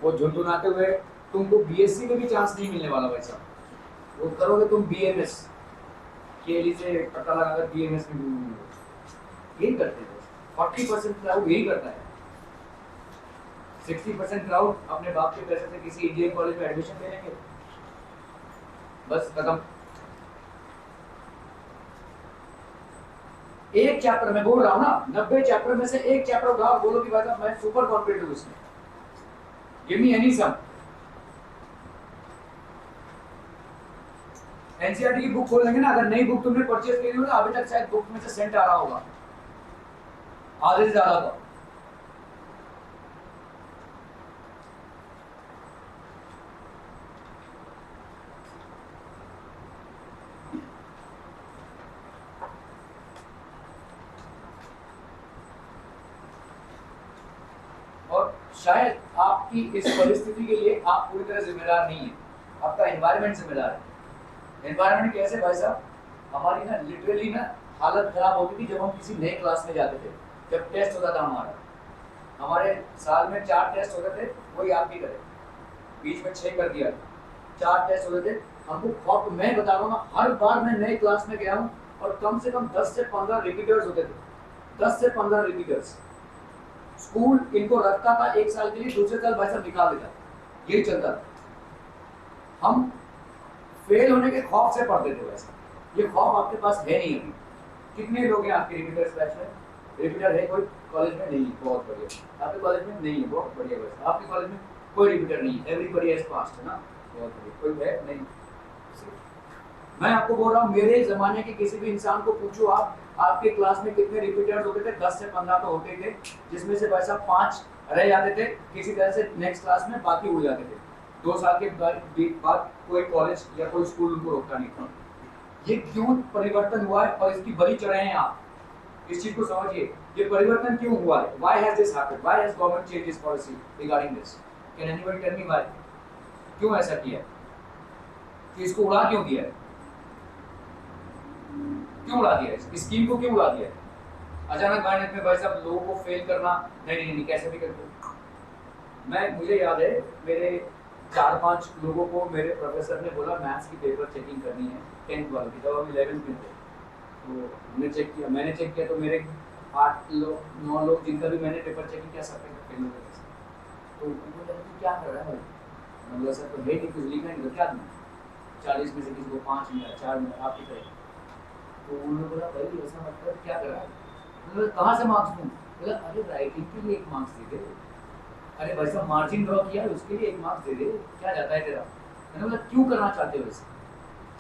वो झुनझुनाते हुए तुमको बीएससी में भी चांस नहीं मिलने वाला वैसा। वो करोगे तुम बीएमएस, केली से पता लगाकर बीएमएस में यही करते हैं। 40% क्राउड यही करता है। 60% क्राउड अपने बाप के पैसे से किसी इंजीनियरिंग कॉलेज में एडमिशन ले लेंगे, बस खत्म। एक चैप्टर में बोल रहा हूँ ना, 90 चैप्टर में से एक चैप्टर उठाओ, बोलो कि भाई साहब मैं सुपर कॉन्फिडेंट हूँ इसमें, गिव मी एनी सम। एनसीईआरटी की बुक खोल लेंगे ना, अगर नई बुक तुमने परचेज करी हो ना, अभी तक शायद बुक में से सेंट आ रहा होगा आधे से ज्यादा तो। और शायद आपकी इस परिस्थिति के लिए आप पूरी तरह जिम्मेदार नहीं है, आपका एनवायरनमेंट जिम्मेदार है। एनवायरनमेंट कैसे भाई साहब, हमारी ना लिटरली ना हालत खराब होती थी जब हम किसी नए क्लास में जाते थे। जब टेस्ट होता था हमारे साल में 4 टेस्ट होते थे, वही आप भी करें, बीच में 6 कर दिया, 4 टेस्ट होते थे हमको। खौफ, मैं बता रहा हूँ ना, हर बार मैं नए क्लास में गया हूँ और कम से कम 10 से 15 रिपीटर्स होते थे, 10 से 15 रिपीटर्स। स्कूल इनको रखता था 1 साल के लिए, दूसरे साल भाई साहब निकाल देता, यही चलता था। हम फेल होने के खौफ से पढ़ते थे वैसे, ये खौफ आपके पास है नहीं अभी। कितने लोग हैं आपके रिपीटर्स बैच में? रिपीटर है कोई कॉलेज में? नहीं, बहुत बढ़िया। आपके कॉलेज में नहीं है, बहुत बढ़िया। वैसे आपके कॉलेज में कोई रिपीटर नहीं है, एवरीबॉडी हैज पास्ड, है ना, बहुत बढ़िया। कोई है नहीं? मैं आपको बोल रहा हूँ, मेरे जमाने के किसी भी इंसान को पूछो आप, आपके क्लास में कितने रिपीटर्स होते थे? 10 से 15 तो होते थे, जिसमें से वैसा 5 रह जाते थे किसी तरह से नेक्स्ट क्लास में, बाकी उड़ जाते थे। 2 साल के बाद कोई कॉलेज या कोई स्कूल उनको रोकता नहीं था। ये क्यों परिवर्तन हुआ है और इसकी बलि चढ़े हैं आप, इस चीज को समझिए। ये परिवर्तन क्यों हुआ है? Why has this happened? Why has government changed its policy regarding this? Can anybody tell me why? क्यों ऐसा किया है? कि इसको उड़ा क्यों दिया है? क्यों उड़ा दिया है? इस स्कीम को क्यों उड़ा दिया है? अचानक मेहनत में भाई साहब लोगों को फेल करना, नहीं कैसे भी करते। मुझे याद है, मेरे 4-5 लोगों को मेरे प्रोफेसर ने बोला मैथ्स की पेपर चेकिंग करनी है 10th वाले की, जब हम 11th में थे। तो हमने चेक किया, मैंने चेक किया, तो मेरे 9 लोग जिनका भी मैंने पेपर चेकिंग किया, सब पेपर फेल हो गए। तो उनको लगा कि क्या कर रहा है, मतलब सर तो है नहीं, कुछ लिखा नहीं, तो क्या दूँ? 40 में से किसी को 5 मिला, 4 मिला, आपकी तरह। तो उन्होंने बोला भाई ऐसा मतलब क्या कर रहा है? मतलब कहाँ से मार्क्स दूँ? बोला अरे राइटिंग के लिए 1 मार्क्स दे दे। अरे भाई साहब मार्जिन ड्रॉ किया है उसके लिए 1 मार्क्स दे दे, क्या जाता है तेरा? मैंने बोला क्यों करना चाहते हो इसे?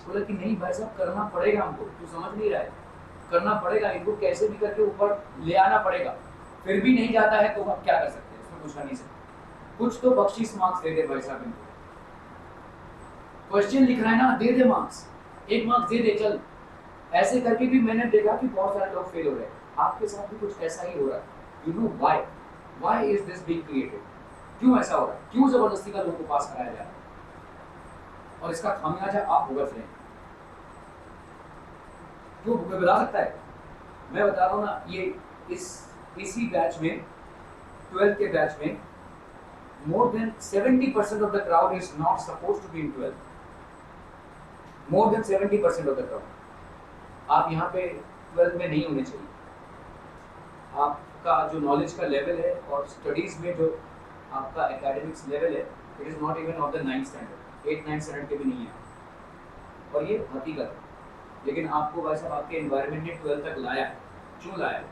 बोला कि नहीं भाई साहब करना पड़ेगा हमको, तू समझ नहीं रहा है, करना पड़ेगा, इनको कैसे भी करके ऊपर ले आना पड़ेगा। फिर भी नहीं जाता है तो हम क्या कर सकते हैं, उसमें कुछ नहीं सकते। कुछ तो बख्शीश मार्क्स दे दे भाई साहब इनको। क्वेश्चन लिख रहा है ना, दे दे मार्क्स, 1 मार्क्स दे दे चल। ऐसे करके भी मैंने देखा कि बहुत सारे लोग फेल हो रहे हैं। आपके साथ भी कुछ ऐसा ही हो रहा है। You know why is this being created? क्यों ऐसा हो रहा है? क्यों जबरदस्ती का लोगों को पास कराया जा रहा है? और इसका खामियाजा आप भुगत रहे हैं। क्यों बता सकता है? मैं बता रहा हूँ ना, ये इसी बैच में, 12th के बैच में, more than 70% of the crowd is not supposed to be in 12th. More than 70% of the crowd. आप यहाँ पे 12th में नहीं होने चाहिए। आपका जो नॉलेज का लेवल है और स्टडीज में जो आपका एकेडमिक्स लेवल है, it is not even of the 9th standard, 8-9 standard के भी नहीं है। और ये हकीकत है। लेकिन आपको भाई साहब आपके एनवायरनमेंट ने 12th तक लाया है। क्यों लाया है?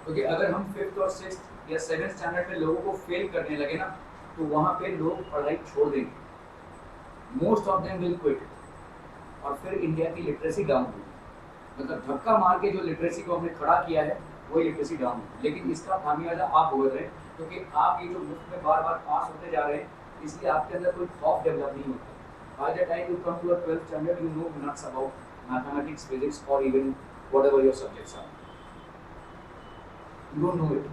क्योंकि अगर हम 5th और 6th या 7th स्टैंडर्ड में लोगों को फेल करने लगे ना, तो वहाँ पे लोग पढ़ाई छोड़ देंगे। Most of them will quit. और फिर इंडिया की लिटरेसी डाउन होगी। मतलब धक्का मार के जो लिटरेसी को हमने खड़ा किया है, वही लिटरेसी डाउन होगी। लेकिन इसका खामियाजा आप भुगत रहे हैं, क्योंकि आप ये जो मुफ्त में बार बार पास होते जा रहे हैं, इसलिए आपके अंदर कोई खौफ डेवलप नहीं होता। By the time you come to a 12th standard, you know nuts about mathematics, physics, or even whatever your subjects are. You don't know it.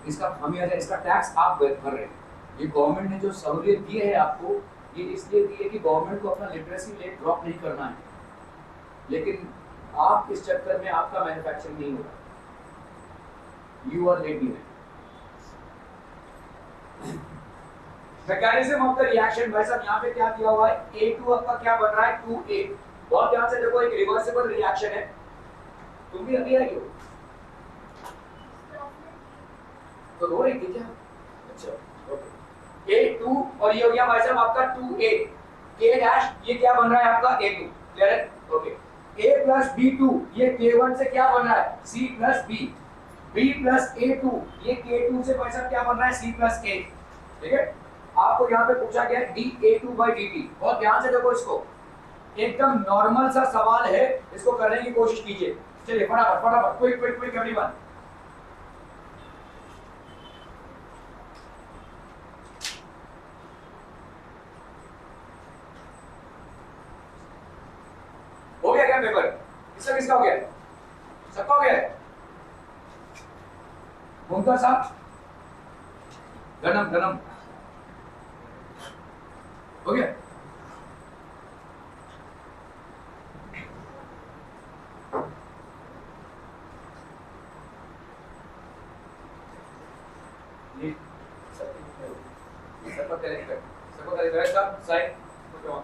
इसका खामियाजा, इसका टैक्स आप भर रहे हैं। ये गवर्नमेंट ने जो सहूलियत दी है आपको, ये इसलिए दी है कि गवर्नमेंट को अपना लिटरेसी रेट ड्रॉप नहीं करना है। लेकिन आप इस चक्कर में आपका मैन्युफैक्चरिंग नहीं हो रहा, you are late behind. Mechanism of the reaction भाई साहब यहाँ पे क्या दिया हुआ है, A2 आपका क्या बन रहा है 2A। बहुत ध्यान से देखो, एक रिवर्सिबल रिएक्शन है। तुम भी अभी आई हो तो रो रही थी क्या? अच्छा ओके। A2 और ये हो गया भाई साहब आपका 2A। K डैश ये क्या बन रहा है आपका A2। क्लियर है? ओके। A प्लस B2 ये K1 से क्या बन रहा है C plus B। B plus A2 ये K2 से भाई साहब क्या बन रहा है C प्लस A। ठीक है, आपको यहाँ पे पूछा गया dA2 by dt। बहुत ध्यान से देखो इसको, एकदम नॉर्मल सा सवाल है, इसको करने की कोशिश कीजिए। चलिए फटाफट फटाफट, क्विक क्विक क्विक एवरीवन। हो गया क्या पेपर? किसका किसका हो गया? सबका हो गया? मुमताज साहब गनम गनम हो गया? ये सबका करेक्ट है, सबका करेक्ट है सब साइन ओके।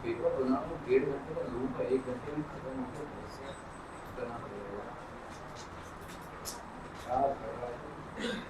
पेपर बनाना 1.5 घंटे का लूप है, 1 घंटे में खत्म हो तो कैसे करना पड़ेगा? क्या कर रहा है?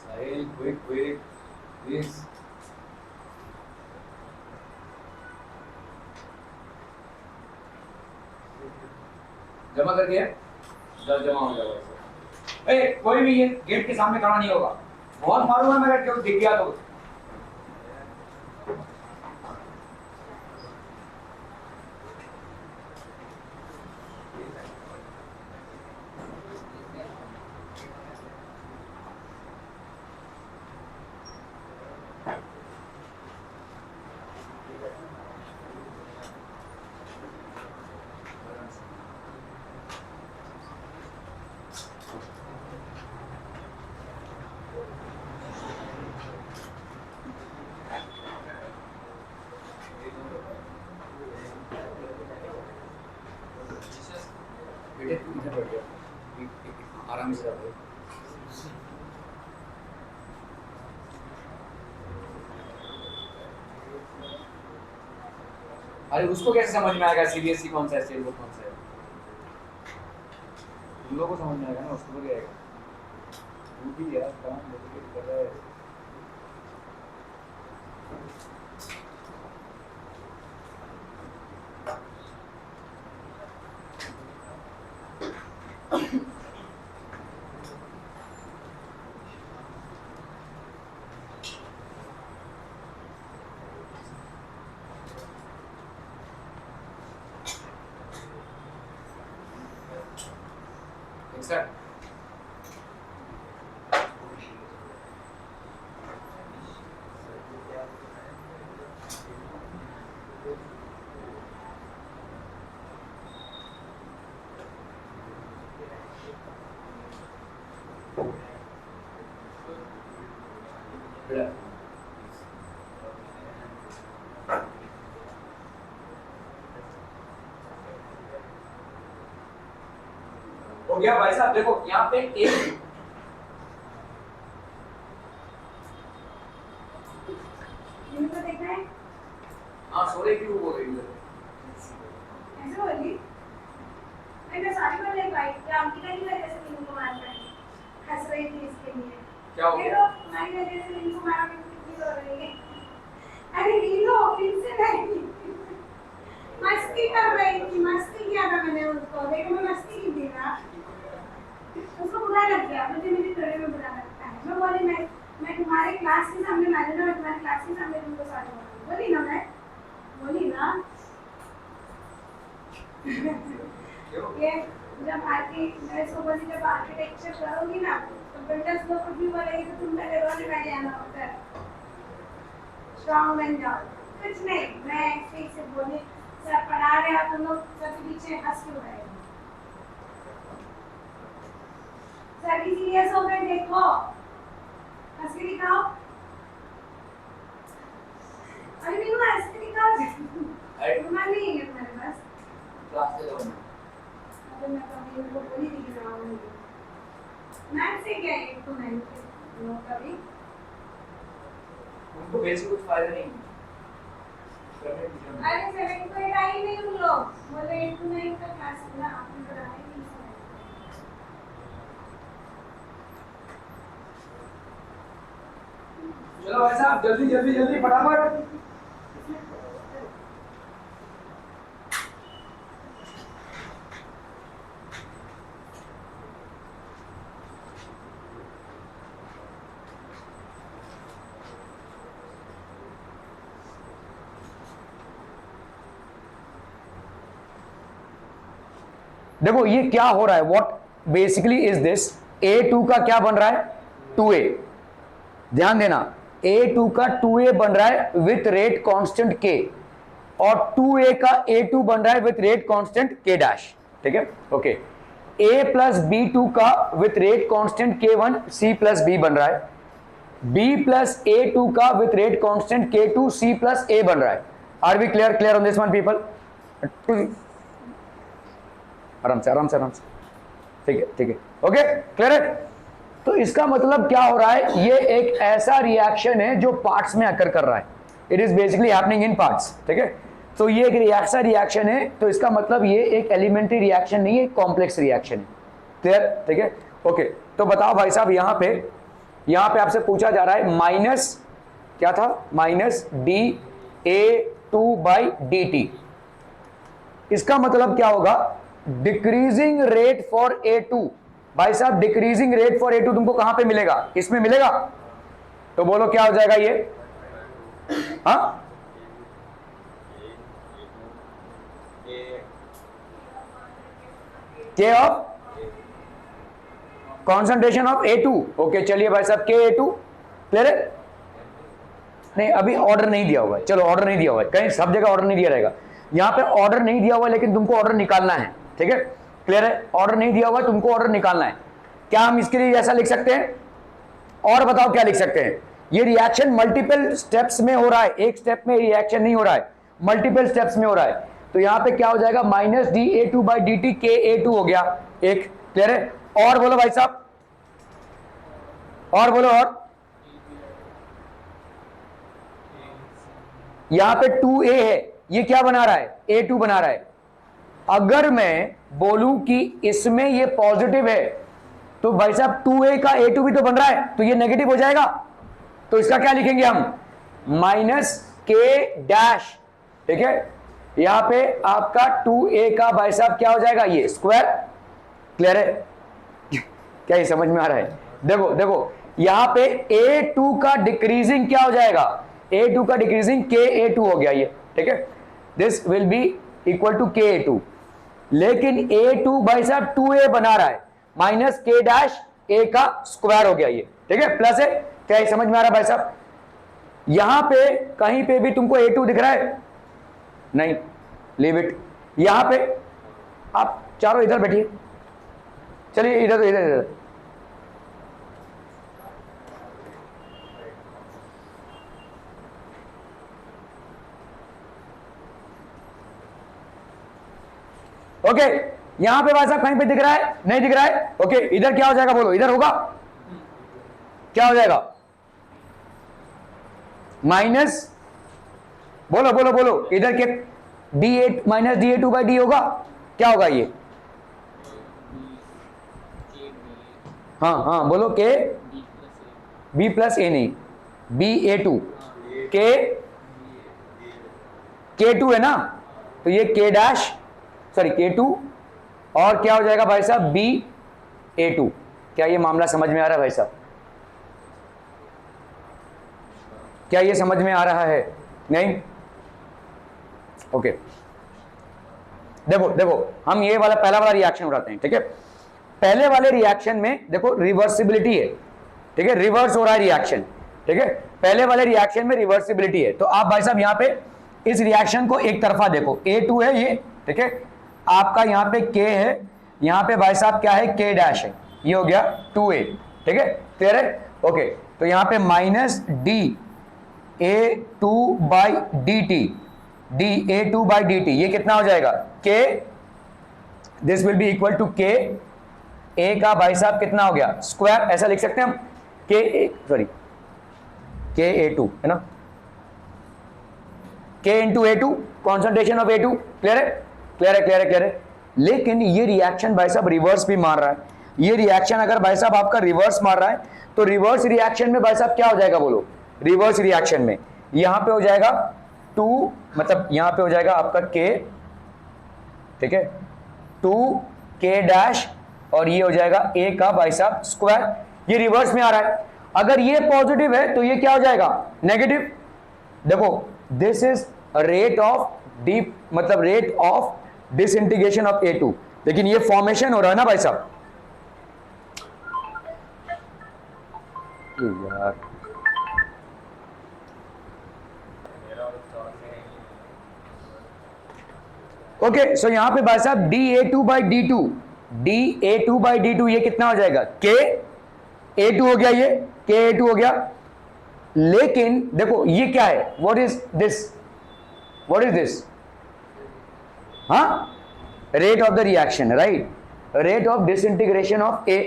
Sahil, quick, quick, please. जमा कर दिया? जब जमा हो जाएगा। ए, कोई भी ये गेट के सामने खड़ा नहीं होगा। बहुत मालूम है मेरा, क्यों दिख गया तो। बेटे तू इधर बैठ जा, आराम से रहो। अरे उसको कैसे समझ में आएगा सीबीएसई कौन सा है, स्टेट बोर्ड कौन सा है? तुम लोगों को समझ में आएगा ना, उसको भी आएगा। तू भी यार काम मोटिवेट कर रहा है। Exact. Yeah. हो गया भाई साहब, देखो यहाँ पे एक हाँ सो रही थी वो बोल रही है ऐसे बोली मैं साड़ी में ले पाई या अंकिता की वजह से नींबू को मार पाई हंस रही थी इसके लिए क्या हो गया तो हमारी वजह से नींबू मारा मैं कितनी रो रही है अरे नींबू फिर से नहीं मस्ती कर रही थी मस्ती किया था मैंने उसको देखो मैं मस्ती की थी ना उसको बुरा लग गया मुझे मेरी थोड़े में बुरा लगता है मैं बोली मैं तुम्हारे क्लास के सामने मैनेजर और तुम्हारे क्लास के सामने तुमको साड़ी बोली ना मैं बोली ना ये जब आके मैं इसको बोली जब आर्किटेक्चर करोगी ना तो बिल्डर्स लोग कुछ भी बोलेंगे तो तुम पहले रोने बैठ जाना होता है स्ट्रांग बन जाओ कुछ नहीं मैं ठीक से बोली सर पढ़ा रहे हो तुम लोग सबके पीछे हंस क्यों रहे हो सर सीरियस हो गए देखो हंस के दिखाओ अरे नहीं हुआ हंस के दिखाओ रुमाल नहीं है तुम्हारे पास क्लास से लो अगर मैं कभी उनको बोली नहीं कि ना मैथ से क्या है तो मैं कभी उनको बेसिक कुछ फायदा नहीं अरे सेवन को एक आई नहीं उन लोग बोले 8 to 9 का क्लास ना आपने पढ़ाया नहीं चलो भाई साहब जल्दी जल्दी जल्दी फटाफट देखो ये क्या हो रहा है, what basically is this, A2 का क्या बन रहा है 2A, ध्यान देना A2 का 2A बन रहा है विथ रेट कांस्टेंट K और 2A का A2 बन रहा है with rate constant K dash, ठीक है ओके। A प्लस B2 का with rate constant K1 C plus B बन रहा है, B प्लस A2 का with rate constant K2 C plus A बन रहा है। Are we clear on this one people? आराम से आराम से आराम से, ठीक है ओके क्लियर है। तो इसका मतलब क्या हो रहा है, ये एक ऐसा रिएक्शन है जो पार्ट्स में आकर कर रहा है, it is basically happening in parts, ठीक है। तो ये एक ऐसा रिएक्शन है, तो इसका मतलब ये एक एलिमेंट्री रिएक्शन नहीं है, कॉम्प्लेक्स रिएक्शन है, क्लियर, ठीक है ओके। तो बताओ भाई साहब, यहां पे आपसे पूछा जा रहा है माइनस क्या था, माइनस dA2/dt, इसका मतलब क्या होगा, डिक्रीजिंग रेट फॉर A2। भाई साहब डिक्रीजिंग रेट फॉर A2 तुमको कहां पे मिलेगा, इसमें मिलेगा, तो बोलो क्या हो जाएगा ये, हाँ K of concentration of A2, okay चलिए भाई साहब KA2 क्लियर है। नहीं अभी ऑर्डर नहीं दिया हुआ है, चलो ऑर्डर नहीं दिया हुआ है, कहीं सब जगह ऑर्डर नहीं दिया रहेगा, यहां पे ऑर्डर नहीं दिया हुआ है लेकिन तुमको ऑर्डर निकालना है, ठीक है क्लियर है। ऑर्डर नहीं दिया हुआ है, तुमको ऑर्डर निकालना है। क्या हम इसके लिए ऐसा लिख सकते हैं, और बताओ क्या लिख सकते हैं, ये रिएक्शन मल्टीपल स्टेप्स में हो रहा है, एक स्टेप में रिएक्शन नहीं हो रहा है, मल्टीपल स्टेप्स में हो रहा है। तो यहां पे क्या हो जाएगा, माइनस dA2/dt KA2 हो गया एक, क्लियर है। और बोलो भाई साहब, और बोलो, और यहां पे 2A है, ये क्या बना रहा है, A2 बना रहा है। अगर मैं बोलूं कि इसमें ये पॉजिटिव है तो भाई साहब 2A का A2 भी तो बन रहा है, तो ये नेगेटिव हो जाएगा, तो इसका क्या लिखेंगे हम, माइनस K डैश, ठीक है। यहां पे आपका 2A का भाई साहब क्या हो जाएगा, ये स्क्वायर, क्लियर है क्या ये समझ में आ रहा है। देखो यहां पे A2 का डिक्रीजिंग क्या हो जाएगा, A2 का डिक्रीजिंग KA2 हो गया ये, ठीक है, this will be equal to KA2। लेकिन A2 भाई साहब 2A बना रहा है, माइनस K डैश A का स्क्वायर हो गया ये, ठीक है, प्लस है, क्या ये समझ में आ रहा है भाई साहब। यहां पे कहीं पे भी तुमको A2 दिख रहा है, नहीं, लीव इट। यहां पे आप चारों इधर बैठिए, चलिए इधर इधर ओके। यहां पे भाई साहब कहीं पे दिख रहा है, नहीं दिख रहा है, ओके। इधर क्या हो जाएगा, बोलो इधर होगा, क्या हो जाएगा, माइनस बोलो बोलो बोलो, इधर के D8 minus DA2 by D होगा, क्या होगा ये? हाँ हाँ बोलो, के B प्लस ए नहीं, BA2 के K2 है ना, तो ये K डैश सॉरी K2 और क्या हो जाएगा भाई साहब BA2। क्या ये मामला समझ में आ रहा है भाई साहब? क्या ये समझ में आ रहा है? नहीं? ओके देखो देखो, हम ये वाला पहला वाला रिएक्शन उठाते हैं, ठीक है। पहले वाले रिएक्शन में देखो रिवर्सिबिलिटी है, ठीक है, रिवर्स हो रहा है रिएक्शन, ठीक है। पहले वाले रिएक्शन में रिवर्सिबिलिटी है, तो आप भाई साहब यहां पे इस रिएक्शन को एक तरफा देखो, A2 है ये, ठीक है, आपका यहां पे K है, यहां पे भाई साहब क्या है, K डैश है, ये हो गया 2A, ठीक है, क्लियर है? ओके, तो यहां पे minus DA2 by DT, DA2 by DT, ये कितना हो जाएगा, K, this will be equal to K, A का भाई साहब कितना हो गया, स्क्वायर, ऐसा लिख सकते हैं हम, KA2 है ना, K into A2, concentration of A2, clear है, क्लियर है, क्लियर है, क्लियर है। लेकिन ये रिएक्शन भाई साहब रिवर्स भी मार रहा है, ये रिएक्शन अगर भाई साहब आपका रिवर्स मार रहा है, तो रिवर्स रिएक्शन में भाई साहब क्या हो जाएगा बोलो, रिवर्स रिएक्शन में यहां पे हो जाएगा 2, मतलब यहां पे हो जाएगा आपका K, ठीक है, 2K डैश और ये हो जाएगा A का भाई साहब स्क्वायर, ये रिवर्स में आ रहा है। अगर ये पॉजिटिव है तो ये क्या हो जाएगा, नेगेटिव। देखो this is rate of D, मतलब rate of disintegration of A2, लेकिन ये फॉर्मेशन हो रहा है ना भाई साहब, यार ओके, सो यहां पे भाई साहब DA2 by D2, DA2 by D2 ये कितना हो जाएगा, KA2 हो गया, ये KA2 हो गया। लेकिन देखो ये क्या है, what is this, what is this, हाँ, rate of the reaction, right, rate of disintegration of A,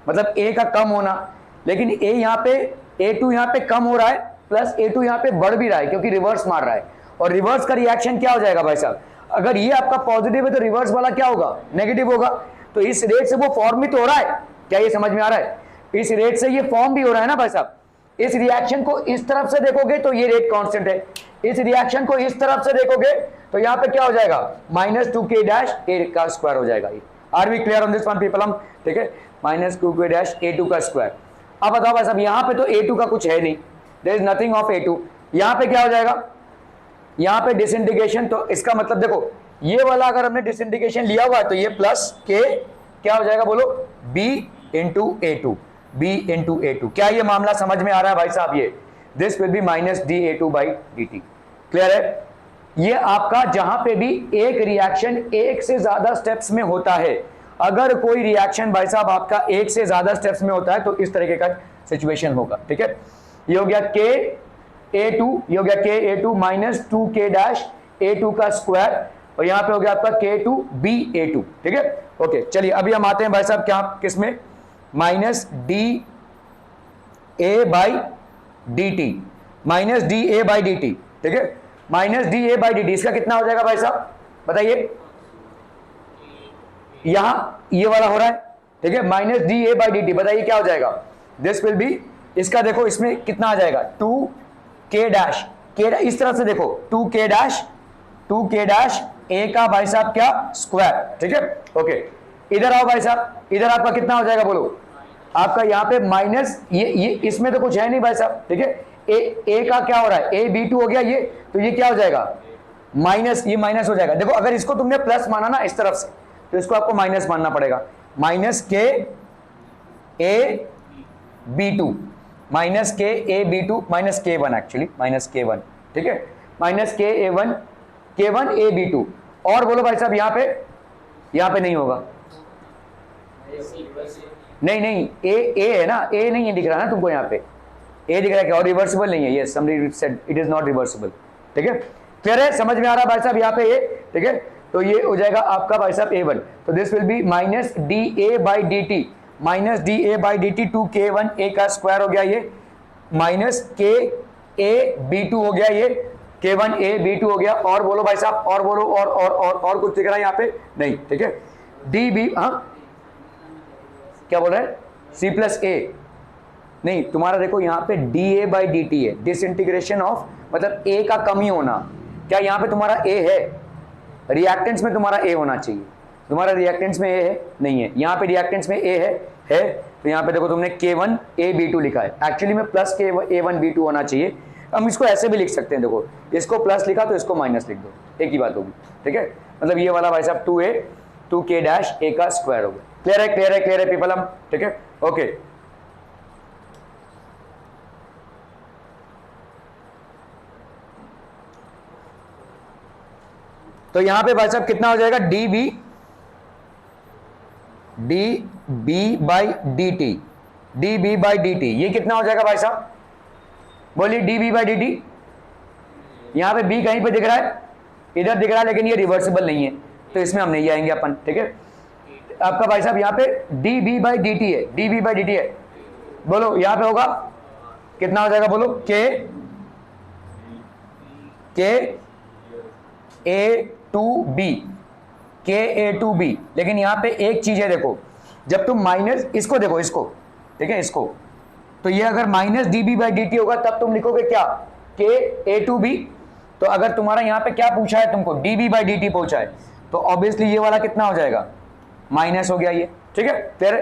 मतलब A का कम होना, लेकिन A यहाँ पे A2 यहाँ पे कम हो रहा है, प्लस A2 यहाँ पे बढ़ भी रहा है क्योंकि रिवर्स मार रहा है, और रिवर्स का रिएक्शन क्या हो जाएगा भाई साहब, अगर ये आपका पॉजिटिव है तो रिवर्स वाला क्या होगा, नेगेटिव होगा। तो इस रेट से वो फॉर्म भी तो हो रहा है, क्या ये समझ में आ रहा है? इस रेट से ये फॉर्म भी हो रहा है ना भाई साहब। इस रिएक्शन को इस तरफ से देखोगे तो ये रेट कांस्टेंट है, इस रिएक्शन को इस तरफ से देखोगे तो यहाँ पे क्या हो जाएगा, -2K डैश A का स्क्वायर हो जाएगा। ये are we clear on this one people, हम ठीक है, -2K डैश A2 का स्क्वायर। अब बताओ भाई साहब, यहाँ पे तो A2 का कुछ है नहीं, there is nothing of A2, यहाँ पे क्या हो जाएगा, यहाँ पे डिसइंटीग्रेशन, तो इसका मतलब देखो ये वाला अगर हमने डिसइंटीग्रेशन लिया हुआ है तो ये प्लस K क्या हो जाएगा बोलो, B into A2, B into A2। क्या ये मामला समझ में आ रहा है भाई साहब? ये this will B minus DA2 by DT, clear है? ये आपका जहां पे भी एक रिएक्शन एक से ज्यादा स्टेप्स में होता है, अगर कोई रिएक्शन भाई साहब आपका एक से ज्यादा स्टेप्स में होता है तो इस तरीके का सिचुएशन होगा, ठीक है। ये हो गया KA2, ये हो गया KA2 minus 2K dash A2 का स्क्वायर, और यहां पे हो गया आपका K2 BA2, ठीक है। ओके चलिए अभी हम आते हैं भाई साहब क्या किसमें, minus DA by DT, minus DA by DT, ठीक है, माइनस DA बाई DT, इसका कितना हो जाएगा भाई साहब बताइए, यहां ये वाला हो रहा है, ठीक है, माइनस DA बाई DT, बताइए क्या हो जाएगा, दिस विल बी, इसका देखो इसमें कितना आ जाएगा 2K डैश, इस तरह से देखो 2K डैश A का भाई साहब क्या स्क्वायर, ठीक है। ओके इधर आओ भाई साहब, इधर आपका कितना हो जाएगा बोलो, आपका यहाँ पे माइनस ये इसमें तो कुछ है नहीं भाई साहब, ठीक है, A का क्या हो रहा है, AB2 हो गया ये, तो ये क्या हो जाएगा माइनस, ये माइनस हो जाएगा। देखो अगर इसको तुमने प्लस माना ना इस तरफ से, तो इसको आपको माइनस मानना पड़ेगा, minus KAB2, minus KAB2 minus K1 actually, minus K1, ठीक है, माइनस K1 AB2, और बोलो भाई साहब यहाँ पे नहीं होगा, नहीं A है ना, A नहीं है दिख रहा ना तुमको, यहाँ पे A दिख रहा है क्या, और रिवर्सिबल नहीं है, ये somebody said it is not reversible, ठीक है, क्लियर है, समझ में आ रहा है भाई साहब यहाँ पे A, ठीक है। तो ये हो जाएगा आपका भाई साहब A1, तो this will B minus DA by DT, minus DA by DT 2K1 A का स्क्वायर हो गया ये, माइनस KAB2 हो गया ये, K1A B2 हो गया। और बोलो भाई साहब, और बोलो, और कुछ दिख रहा है यहाँ पे? नहीं, ठीक है। DB, हाँ क्या बोल रहे हैं? C+A नहीं, तुम्हारा देखो यहाँ पे dA/dt है, डिसइंटीग्रेशन ऑफ, मतलब A का कमी होना। क्या यहाँ पे तुम्हारा A है? रिएक्टेंस में तुम्हारा A होना चाहिए, तुम्हारा रिएक्टेंस में A है? नहीं है। यहाँ पे रिएक्टेंस में A है। तो यहाँ पे देखो तुमने K1A/B2 लिखा है, एक्चुअली में प्लस K1A/B2 होना चाहिए। हम इसको ऐसे भी लिख सकते हैं, देखो इसको प्लस लिखा तो इसको माइनस लिख दो, एक ही बात होगी, ठीक है। मतलब ये वाला भाई साहब 2K' का स्क्वायर हो गया। क्लियर है, क्लियर है, क्लियर है पीपल, हम ठीक है, ओके। तो यहां पे भाई साहब कितना हो जाएगा? dB/dt, dB/dt ये कितना हो जाएगा भाई साहब? बोलिए dB/dt। यहां पे B कहीं पे दिख रहा है? इधर दिख रहा है, लेकिन ये रिवर्सिबल नहीं है, तो इसमें हम नहीं जाएंगे अपन, ठीक है। आपका भाई साहब यहाँ पे dB/dt है, dB/dt है। बोलो यहां पे होगा कितना हो जाएगा? बोलो K_A_2B, लेकिन यहां पे एक चीज है, देखो जब तुम माइनस इसको देखो, इसको ठीक है, इसको, तो ये अगर माइनस dB/dt होगा तब तुम लिखोगे क्या? K_A_2B। तो अगर तुम्हारा यहां पे क्या पूछा है तुमको? dB/dt पूछा है, तो ऑब्वियसली ये वाला कितना हो जाएगा? माइनस हो गया ये, ठीक है। फिर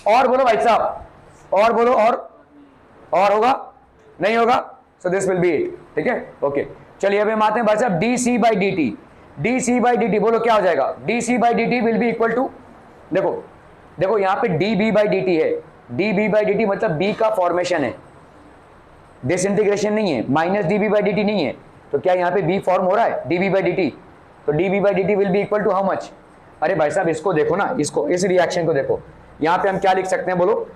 और बोलो भाई साहब, और बोलो, और होगा? नहीं होगा, so this will B it, ठीक है, ओके। चलिए अब हम आते हैं भाई साहब dC/dt। dC/dt बोलो क्या हो जाएगा? dC/dt will be equal to, देखो यहां पे dB/dt है, dB/dt मतलब B का फॉर्मेशन है, डिसइंटीग्रेशन नहीं है, माइनस dB/dt नहीं है। तो क्या यहाँ पे B फॉर्म हो रहा है dB/dt? तो dB/dt will be equal to how much? अरे भाई साहब इसको देखो ना, इसको, इस रिएक्शन को देखो, यहाँ पे हम क्या लिख सकते हैं? बोलो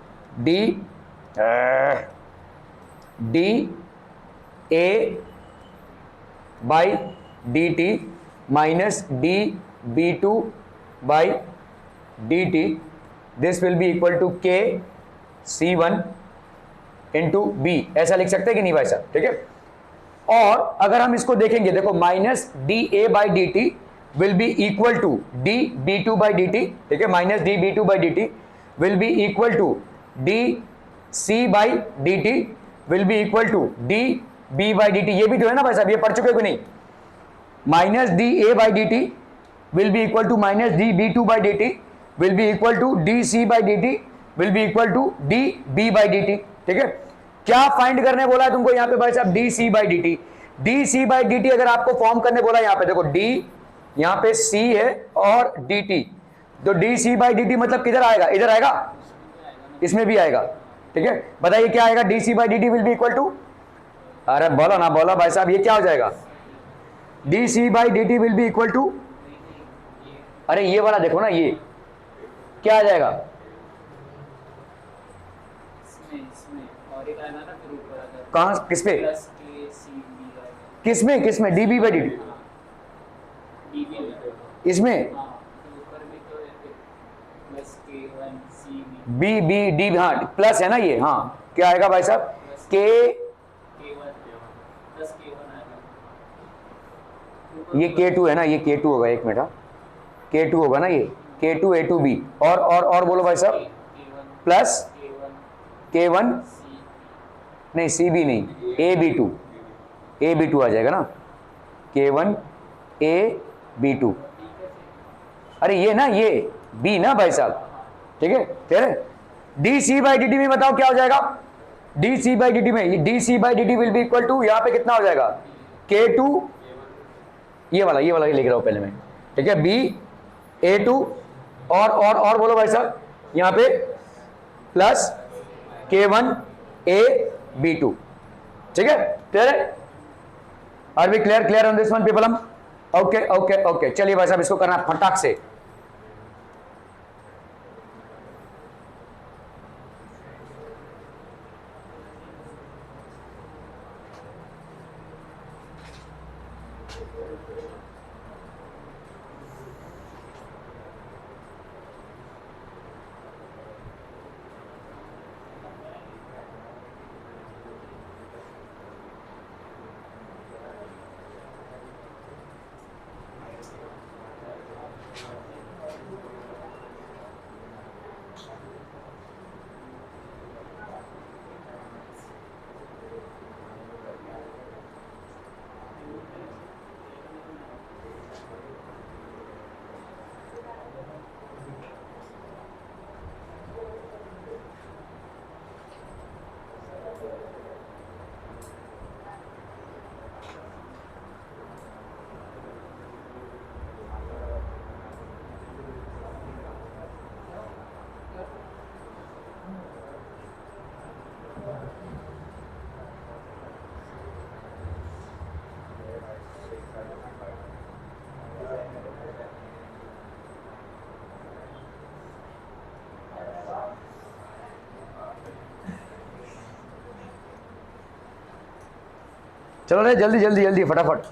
dA/dt minus dB2/dt, this will be equal to KC1 into B। ऐसा लिख सकते हैं कि नहीं भाई साहब? ठीक है। और अगर हम इसको देखेंगे, देखो minus dA/dt will be equal to dB2/dt, ठीक है, minus dB2/dt will be equal to dC/dt will be equal to dB/dt। ये भी तो है ना भाई साहब, ये पढ़ चुके हो कि नहीं? Minus dA/dt will be equal to minus dB2/dt will be equal to dC/dt will be equal to dB/dt, ठीक है। क्या फाइंड करने बोला है तुमको यहाँ पे भाई साहब? dC/dt। dC/dt अगर आपको फॉर्म करने बोला, यहाँ पे देखो d, यहाँ पे C है और dt, तो dC/dt मतलब किधर आएगा? इधर आएगा, इसमें भी आएगा, ठीक है। बताइए क्या आएगा? dC/dt will be equal to, अरे बोलो ना, बोलो भाई साहब, ये क्या हो जाएगा? dC/dt will be equal to, अरे ये वाला देखो ना, ये क्या आ जाएगा? कहाँ, किस पे, किसमें dB/dt? इसमें B हाँ प्लस है ना ये, हाँ क्या आएगा भाई साहब? ये K2 है ना, ये K2 होगा, एक मिनट, K2 होगा ना ये, K2A2B। और बोलो भाई साहब, प्लस K1, नहीं CB नहीं, AB2 आ जाएगा ना, K1A/B2। अरे ये ना, ये B ना भाई साहब, ठीक है। फिर dC/dt में बताओ क्या हो जाएगा? dC/dt में, dC/dt will be equal to, यहाँ पे कितना हो जाएगा? K2, ये वाला लिख रहा हूं पहले मैं, ठीक है, B/A2। और बोलो भाई साहब, यहाँ पे प्लस K1A/B2, ठीक है। क्लियर है? Are we clear on this one people? Hmm okay. चलिए भाई साहब इसको करना फटाक से। चलो रे जल्दी जल्दी जल्दी फटाफट।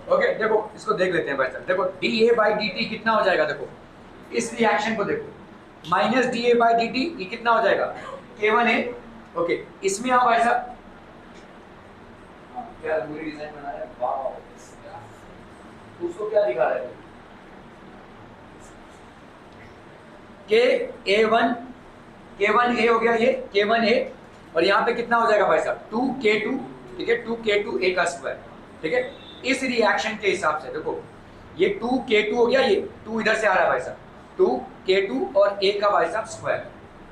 ओके देखो इसको देख लेते हैं भाई साहब। देखो dA बाई dt कितना हो जाएगा, देखो इस रिएक्शन को देखो, माइनस dA बाई dt ये कितना हो जाएगा K1A। ओके इसमें आओ भाई साहब, क्या पूरी डिजाइन बना रहा है, वाह उसको क्या दिखा रहा है, K1A हो गया ये K1A, और यहाँ पे कितना हो जाएगा भाई साहब 2K2, ठीक है 2K2A का स्क्वायर, ठीक है। इस रिएक्शन के हिसाब से देखो ये 2K2 हो गया, ये 2 इधर से आ रहा है भाई साहब, 2K2 और A का भाई साहब स्क्वायर,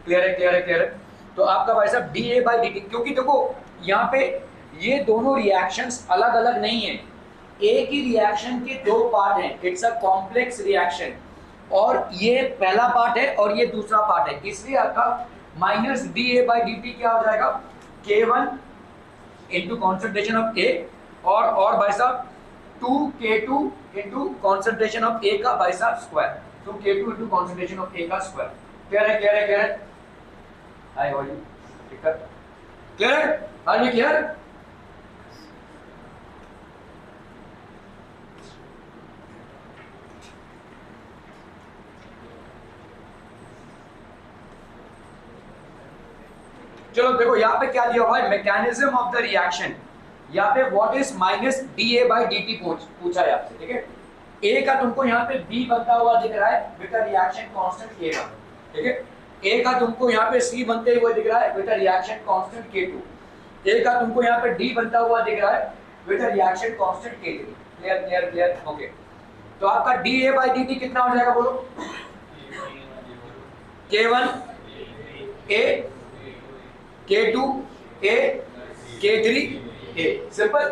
क्लियर है क्लियर है क्लियर है। तो आपका भाई साहब dA बाई dt, क्योंकि देखो यहाँ पे ये दोनों रिएक्शंस अलग अलग नहीं है, एक ही रिएक्शन के दो पार्ट हैं, इट्स अ कॉम्प्लेक्स रिएक्शन, और ये पहला पार्ट है और ये दूसरा पार्ट है, इसलिए आपका माइनस dA बाई dt क्या हो जाएगा K1 into concentration of A, और भाई साहब 2K2 into concentration of A का भाई साहब square, 2K2 into concentration of A का स्क्वायर, क्लियर है क्लियर है क्लियर है, आई हो यू ठीक है क्लियर है, आर यू क्लियर। चलो देखो यहाँ पे क्या दिया हुआ है, मैकेनिज्म ऑफ द रिएक्शन, यहाँ पे what is minus dA by dt पूछा है आपसे, ठीक है। A का तुमको यहाँ पे B बनता हुआ दिख रहा है with a reaction constant K1, ठीक है। A का तुमको यहाँ पे C बनते हुए दिख रहा है with a reaction constant K2, A का तुमको यहाँ पे D बनता हुआ दिख रहा है with a reaction constant K3, clear clear clear okay. तो आपका dA बाई dt कितना हो जाएगा बोलो, K1A K2A K3A, सिंपल,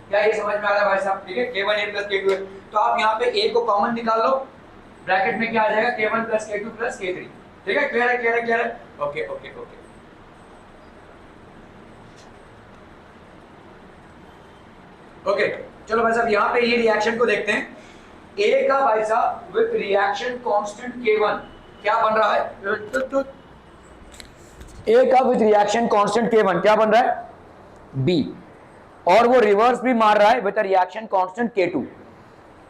क्या ये समझ में आ रहा है भाई साहब, ठीक है। K1A प्लस K2A, तो आप यहाँ पे A को कॉमन निकाल लो, ब्रैकेट में क्या आ जाएगा K1 plus K2 plus K3, ठीक है क्लियर है क्लियर है क्लियर है ओके ओके ओके। ओके चलो भाई साहब यहाँ पे ये रिएक्शन को देखते हैं, A का भाई साहब विद रिएक्शन कांस्टेंट K1 क्या बन रहा है, A का विद रिएक्शन कांस्टेंट K1 क्या बन रहा है B, और वो रिवर्स भी मार रहा है विद रिएक्शन कांस्टेंट K2।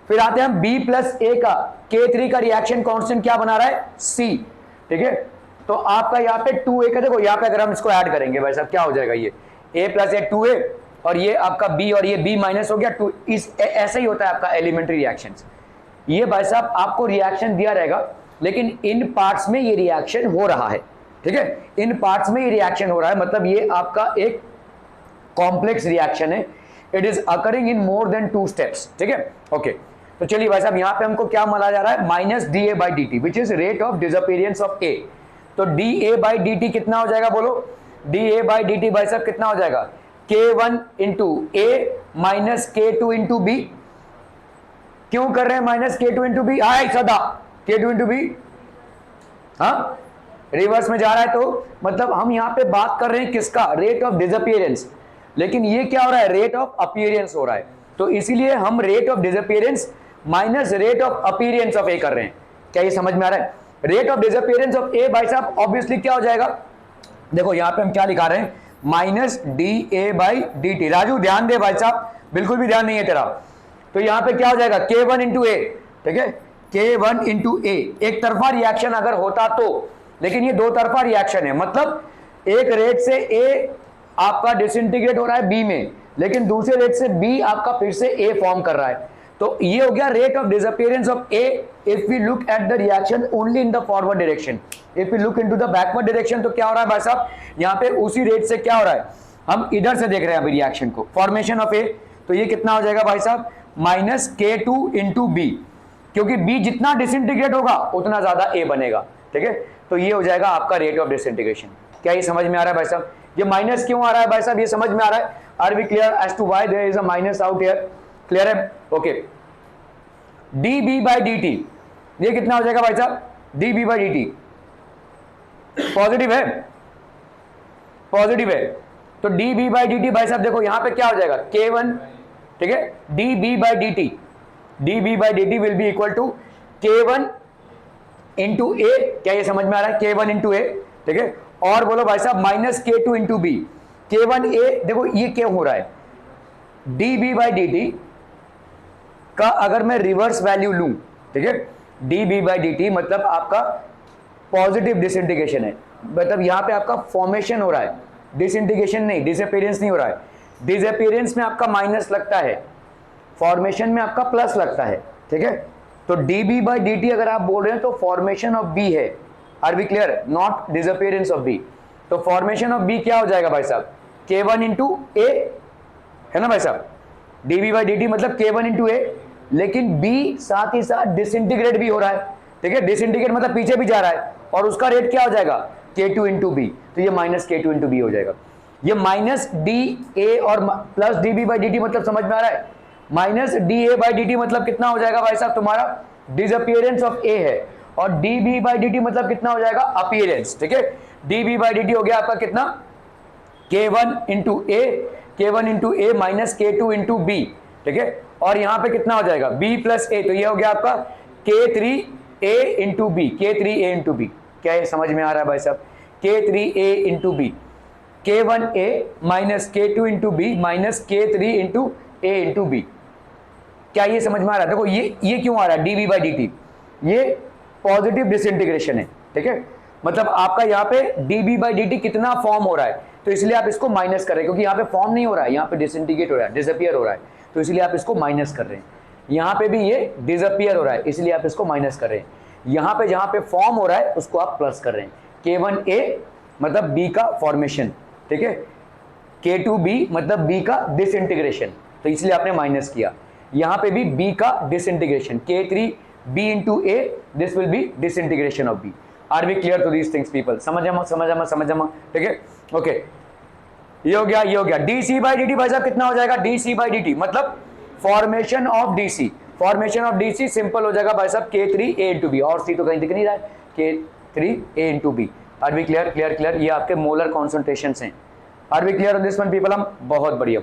फिर आते हैं हम B प्लस A का K3 का रिएक्शन कांस्टेंट क्या बना रहा है C, ठीक है। तो आपका यहाँ पे 2A का देखो, यहाँ पे अगर हम इसको ऐड करेंगे भाई साहब क्या हो जाएगा, ये A प्लस A 2A, और ये आपका B और ये B माइनस हो गया 2, इस ऐसे ही होता है आपका एलिमेंट्री रिएक्शंस। ये भाई साहब आपको रिएक्शन दिया रहेगा, लेकिन इन पार्ट्स में ये रिएक्शन हो रहा है, ठीक है, इन पार्ट्स में ये रिएक्शन हो रहा है, मतलब ये आपका एक कॉम्प्लेक्स रिएक्शन है, it is occurring in more than 2 steps, ठीक है ओके। तो चलिए भाई साहब यहाँ पे हमको क्या माना जा रहा है, minus dA by dt which is rate of disappearance of A। तो dA बाई dt कितना हो जाएगा बोलो, dA बाई dt भाई साहब कितना हो जाएगा K1 into A minus K2 into B. क्यों कर रहे हैं माइनस K2 इंटू बी? आए सदा K2 इंटू बी, हाँ रिवर्स में जा रहा है, तो मतलब हम यहां पे बात कर रहे हैं किसका? Rate of disappearance. लेकिन ये क्या हो रहा है? रेट ऑफ अपीयरेंस हो रहा है। तो इसीलिए हम rate of disappearance minus rate of appearance of A कर रहे हैं। क्या ये समझ में आ रहा है? रेट ऑफ डिसअपियरेंस ऑफ ए भाई साहब ऑब्वियसली क्या हो जाएगा? देखो यहां पे हम क्या लिखा रहे हैं, minus D A by D T. Raju ध्यान दे भाई साहब, बिल्कुल भी ध्यान नहीं है तेरा। तो यहां पे क्या हो जाएगा? K1 इंटू ए, ठीक है, K1 इंटू ए। एक तरफा रिएक्शन अगर होता तो, लेकिन ये दो तरफा रिएक्शन है, मतलब एक रेट से ए आपका डिसइंटीग्रेट हो रहा है बी में, लेकिन दूसरे रेट से बी आपका फिर से ए फॉर्म कर रहा है। तो ये हो गया rate of disappearance of A if we look at the reaction only in the forward direction. If we look into the backward direction तो क्या हो रहा है भाई साहब? यहाँ पे उसी रेट से क्या हो रहा है, हम इधर से देख रहे हैं अभी रिएक्शन को, फॉर्मेशन ऑफ ए। तो ये कितना हो जाएगा भाई साहब? माइनस K2 इंटू बी, क्योंकि बी जितना डिसइंटीग्रेट होगा उतना ज्यादा ए बनेगा, ठीक है। तो ये हो जाएगा आपका रेट ऑफ डिसइंटीग्रेशन। क्या ये समझ में आ रहा है भाई साहब? ये माइनस क्यों आ रहा है भाई साहब? ये समझ में आ रहा है? Are we clear as to why there is a minus out here? Clear है? Okay. D B by D T, ये कितना हो जाएगा भाई साहब? D B by D T positive है, पॉजिटिव है। तो D B by D T भाई साहब देखो यहां पे क्या हो जाएगा? K1, ठीक है, D B by D T, D B by D T will be equal to K1 into A. क्या ये समझ में आ रहा है? K1 इंटू ए, ठीक है। और बोलो भाई साहब minus K2 into B. K1 ए, देखो ये क्या हो रहा है? D B by D T का अगर मैं रिवर्स वैल्यू लूं, ठीक है, D B by D T मतलब आपका पॉजिटिव डिसइंटीग्रेशन है, मतलब यहां पे आपका फॉर्मेशन हो रहा है, डिसइंटीग्रेशन नहीं, डिसअपीयरेंस नहीं हो रहा है। डिसअपीयरेंस में आपका माइनस लगता है, फॉर्मेशन में आपका प्लस लगता है, ठीक है। तो D B by D T अगर आप बोल रहे हैं तो फॉर्मेशन ऑफ बी है, are be clear? Not disappearance of B. तो फॉर्मेशन ऑफ बी क्या हो जाएगा भाई साहब? K1 इंटू ए, है ना भाई साहब? D B by D T मतलब K1 इंटू ए, लेकिन बी साथ ही साथ डिसइंटीग्रेट भी हो रहा है, ठीक है। डिसइंटीग्रेट मतलब पीछे भी जा रहा है, और उसका रेट क्या हो जाएगा? K2 into B. तो ये माइनस K2 इंटू बी हो जाएगा। ये माइनस डी ए और plus D B by D T मतलब समझ में आ रहा है? Minus D A by D T मतलब कितना हो जाएगा भाई साहब? तुम्हारा डिसअपीयरेंस ऑफ ए है, और D B by D T मतलब कितना हो जाएगा? अपीयरेंस, ठीक है। D B by D T हो गया आपका कितना? K1 into A, K1 into A minus K2 into B, ठीक है। और यहां पे कितना हो जाएगा? B plus A. तो ये हो गया आपका K3A into B, K3A into B. क्या ये समझ में आ रहा है भाई साहब? K3A into B, K1A minus K2 into B minus K3 into A into B. क्या ये समझ में आ रहा है? देखो ये क्यों आ रहा है? D B by D T, ये पॉजिटिव डिसइंटीग्रेशन है, ठीक है। मतलब आपका यहाँ पे D B by D T कितना फॉर्म हो रहा है, तो इसलिए आप इसको माइनस कर रहे हैं, क्योंकि यहाँ पे फॉर्म नहीं हो रहा है, यहाँ पे डिसइंटीग्रेट हो रहा है, डिसअपियर हो रहा है, तो इसलिए आप इसको माइनस कर रहे हैं। यहाँ पे भी ये डिसअपियर हो रहा है, इसलिए आप इसको माइनस कर रहे हैं। यहाँ पे जहाँ पे फॉर्म हो रहा है उसको आप प्लस कर रहे हैं। K1A मतलब B का फॉर्मेशन, ठीक है, K2B मतलब B का डिसइंटीग्रेशन, तो इसलिए आपने माइनस किया। यहाँ पे भी B का disintegration, K3B into A, this will be disintegration of B। Are we clear to these things people? समझ, ठीक है, ओके। ये हो गया D C by D T. भाई साहब कितना हो जाएगा? D C by D T मतलब formation of D C, formation of D C simple हो जाएगा भाई साहब K3A इंटू बी, और सी तो कहीं दिख नहीं रहा है, K3A into B. Are we clear? ये आपके मोलर कॉन्सेंट्रेशन हैं। Are we clear on this one people? हम बहुत बढ़िया।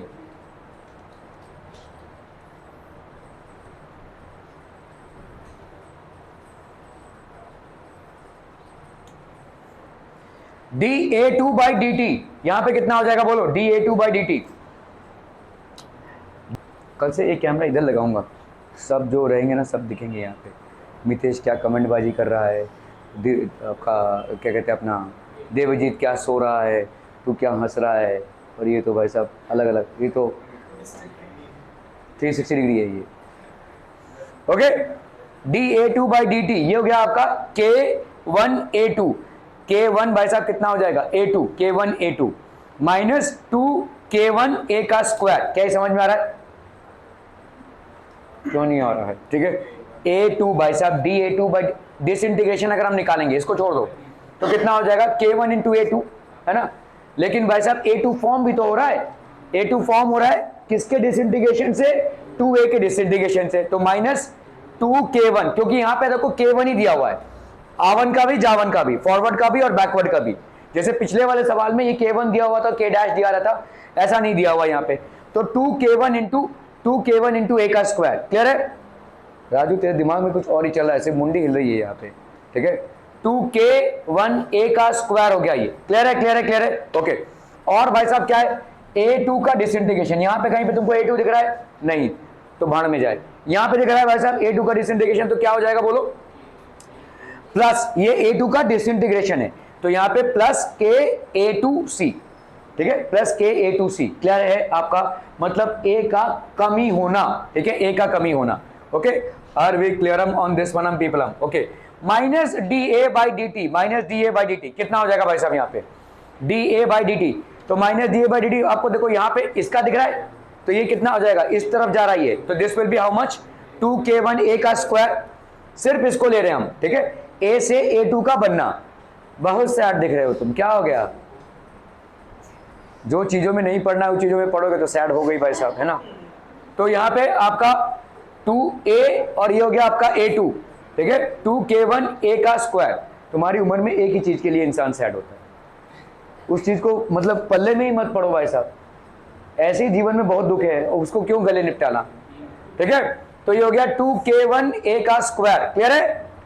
dA2 बाई डी टी, यहां पे कितना हो जाएगा बोलो? dA2 by D T. कल से एक कैमरा इधर लगाऊंगा, सब जो रहेंगे ना सब दिखेंगे यहाँ पे। मितेश क्या कमेंटबाजी कर रहा है, आपका क्या कहते हैं अपना देवजीत क्या सो रहा है, तू क्या हंस रहा है, और ये तो भाई साहब अलग अलग, ये तो 360 डिग्री है ये। Okay, dA2 by D T, ये हो गया आपका K1A2। K1 भाई साहब कितना हो जाएगा? A2, K1A2 माइनस 2K1A का स्क्वायर। क्या समझ में आ रहा है? क्यों नहीं आ रहा है? ठीक है, A2 भाई साहब dA2 बाई डिसइंटीग्रेशन अगर हम निकालेंगे, इसको छोड़ दो, तो कितना हो जाएगा? K1 इंटू A2, है ना। लेकिन भाई साहब A2 फॉर्म भी तो हो रहा है, A2 फॉर्म हो रहा है किसके डिसइंटीग्रेशन से, 2a के डिसइंटीग्रेशन से, तो -2k1, क्योंकि यहां पे देखो k1 ही दिया हुआ है, आवन का भी जावन का भी, फॉरवर्ड का भी और बैकवर्ड का भी। जैसे पिछले वाले सवाल में ये k1 दिया हुआ था, k डैश दिया रहा था, ऐसा नहीं दिया हुआ यहाँ पे। तो 2k1 इंटू a का स्क्वायर। क्लियर है राजू, तेरे दिमाग में कुछ और ही चल रहा है, ऐसे मुंडी हिल रही है यहाँ पे, ठीक है। 2k1 a का स्क्वायर हो गया ये। क्लियर है, क्लियर है, क्लियर है, ओके। और भाई साहब क्या है, a2 का डिसइंटीग्रेशन, यहाँ पे कहीं पे तुमको a2 दिख रहा है नहीं, तो भाड़ में जाए। यहाँ पे दिख रहा है भाई साहब a2 का डिसइंटीग्रेशन, तो क्या हो जाएगा बोलो, प्लस ये a2 का डिसइंटीग्रेशन है, तो यहाँ पे प्लस k a2c, ठीक है, प्लस k a2c। क्लियर है आपका, मतलब a का कमी होना, ठीक है, a का कमी होना, okay. Are we clear on this one people, okay. Minus da by dt, minus da by dt कितना हो जाएगा भाई साहब यहाँ पे, da बाई dt, तो माइनस da बाई dt आपको देखो यहाँ पे इसका दिख रहा है, तो ये कितना हो जाएगा, इस तरफ जा रहा है, तो this will B how much, 2k1 a का स्क्वायर, सिर्फ इसको ले रहे हैं हम, ठीक है, a से a2 का बनना। बहुत सैड दिख रहे हो तुम, क्या हो गया, जो चीजों में नहीं पढ़ना है उन चीजों में पढ़ोगे तो सैड हो गई भाई साहब, है ना। तो यहाँ पे आपका 2a और ये हो गया आपका a2, ठीक है, 2k1 a का स्क्वायर। तुम्हारी उम्र में एक ही चीज के लिए इंसान सैड होता है, उस चीज को मतलब पल्ले में ही मत पड़ो भाई साहब, ऐसे ही जीवन में बहुत दुख है, उसको क्यों गले निपटाना, ठीक है। तो ये हो गया 2k1 a का स्क्वायर। क्लियर है,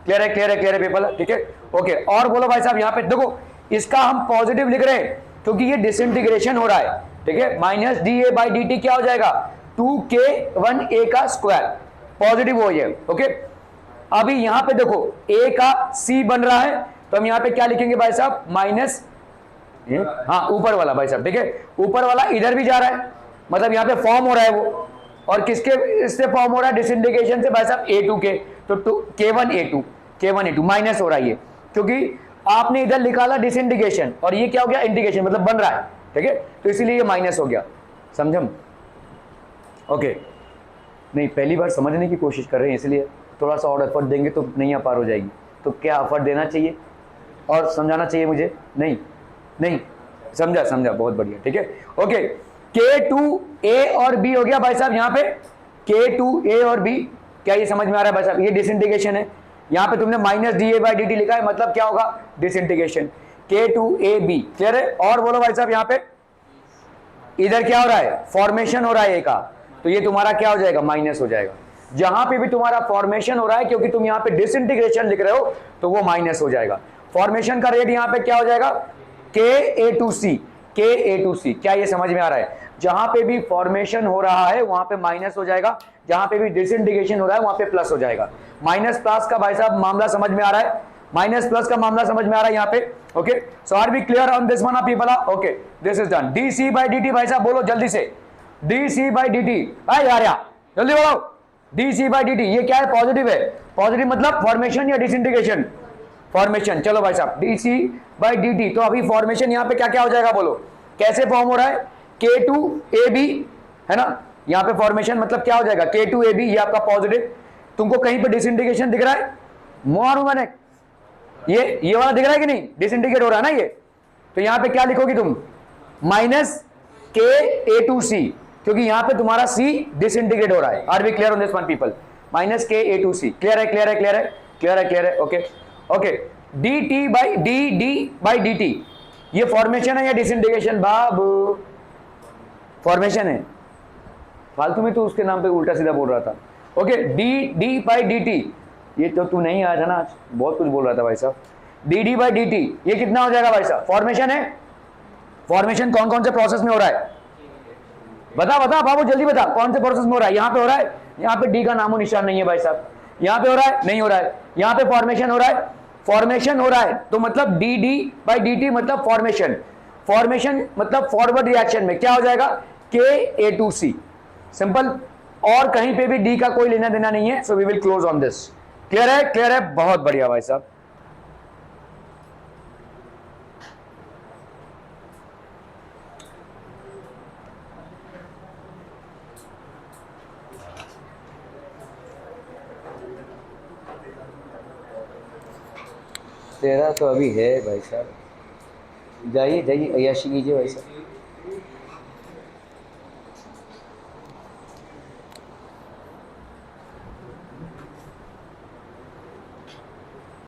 क्लियर है, क्लियर है, क्लियर है पीपल, ठीक है, ओके। और बोलो भाई साहब, यहाँ पे देखो इसका हम पॉजिटिव लिख रहे हैं क्योंकि ये डिसइंटीग्रेशन हो रहा है, ठीक है, माइनस da बाई dt क्या हो जाएगा, 2k1 a का स्क्वायर, पॉजिटिव हो जाए, ओके। अभी यहाँ पे देखो a का c बन रहा है, तो हम यहाँ पे क्या लिखेंगे भाई साहब, माइनस, हाँ ऊपर वाला भाई साहब, ठीक है, ऊपर वाला इधर भी जा रहा है, मतलब यहाँ पे फॉर्म हो रहा है वो, और किसके इससे फॉर्म हो रहा है, डिसइंटीग्रेशन से भाई साहब a2 के, तो k1 a2 माइनस हो रहा है ये, क्योंकि आपने इधर निकाला डिसइंटीग्रेशन और ये क्या हो गया, इंटीग्रेशन, मतलब बन रहा है, ठीक है, तो इसीलिए ये माइनस हो गया, समझम, ओके। नहीं, पहली बार समझने की कोशिश कर रहे हैं, इसलिए थोड़ा सा और एफर्ट देंगे तो नहीं पार हो जाएगी। तो क्या एफर्ट देना चाहिए और समझाना चाहिए मुझे, नहीं नहीं समझा, बहुत बढ़िया, ठीक है, ओके। k2a और b हो गया भाई साहब, यहाँ पे k2a और b, क्या ये समझ में आ रहा है भाई साहब, ये डिसइंटीग्रेशन है, यहाँ पे तुमने माइनस da बाई dt लिखा है, मतलब क्या होगा, डिसइंटीग्रेशन, k2ab। क्लियर है। और बोलो भाई साहब, यहाँ पे इधर क्या हो रहा है, फॉर्मेशन हो रहा है a का, तो ये तुम्हारा क्या हो जाएगा, माइनस हो जाएगा। जहां पे भी तुम्हारा फॉर्मेशन हो रहा है, क्योंकि तुम यहाँ पे डिसइंटीग्रेशन लिख रहे हो, तो वो माइनस हो जाएगा। फॉर्मेशन का रेट यहाँ पे क्या हो जाएगा, ka2c, क्या ये समझ में आ रहा है, जहां पे भी फॉर्मेशन हो रहा है वहां पे माइनस हो जाएगा, जहां पे भी डिसइंटीग्रेशन हो रहा है वहां पे प्लस हो जाएगा। माइनस प्लस का भाई साहब मामला समझ में आ रहा है, माइनस प्लस का मामला समझ में आ रहा है यहाँ पे, okay. So are we clear on this one people, okay, this is done. dc by dt भाई साहब बोलो जल्दी से, dc बाई dt, भाई यार जल्दी बोलो, dc बाई dt, ये क्या है, पॉजिटिव है, पॉजिटिव मतलब फॉर्मेशन या डिसइंटीग्रेशन, फॉर्मेशन। चलो भाई साहब dc बाई dt, तो अभी फॉर्मेशन यहाँ पे क्या क्या हो जाएगा बोलो, कैसे फॉर्म हो रहा है, k2ab, है ना, यहाँ पे फॉर्मेशन मतलब क्या हो जाएगा, k2ab, ये आपका पॉजिटिव। तुमको कहीं पे डिसइंटीग्रेशन दिख रहा है, मोर मैंने ये वाला दिख रहा है कि नहीं, डिसइंटीग्रेट हो रहा है ना ये, तो यहाँ पे क्या लिखोगी तुम, माइनस ka2c, क्योंकि यहाँ पे तुम्हारा c डिसइंटीग्रेट हो रहा है। Are we clear on this one people, minus ka2c। Clear है, क्लियर है, क्लियर है, क्लियर है, क्लियर है, okay okay. dt by dt, ये फॉर्मेशन है या डिसइंटीग्रेशन, बाबू फॉर्मेशन है, फालतू में तो उसके नाम पे उल्टा सीधा बोल रहा था, ओके। dd बाई dt, ये तो तू नहीं आया था ना आज, बहुत कुछ बोल रहा था भाई साहब। dd बाई dt, ये कितना हो जाएगा भाई साहब, फॉर्मेशन है, फॉर्मेशन कौन कौन से प्रोसेस में हो रहा है, बता बाबू जल्दी बता, कौन से प्रोसेस में हो रहा है, यहाँ पे हो रहा है, यहाँ पे d का नामो निशान नहीं है भाई साहब, यहाँ पे हो रहा है, नहीं हो रहा है, यहाँ पे फॉर्मेशन हो रहा है, फॉर्मेशन हो रहा है, तो मतलब dd बाई dt मतलब फॉर्मेशन, फॉर्मेशन मतलब फॉरवर्ड रिएक्शन में क्या हो जाएगा, ka2c, सिंपल, और कहीं पे भी d का कोई लेना देना नहीं है, so we will close on this. Clear है, क्लियर है, बहुत बढ़िया भाई साहब। तेरा तो अभी है भाई साहब, जाइए जाइए अय्याशी कीजिए भाई साहब।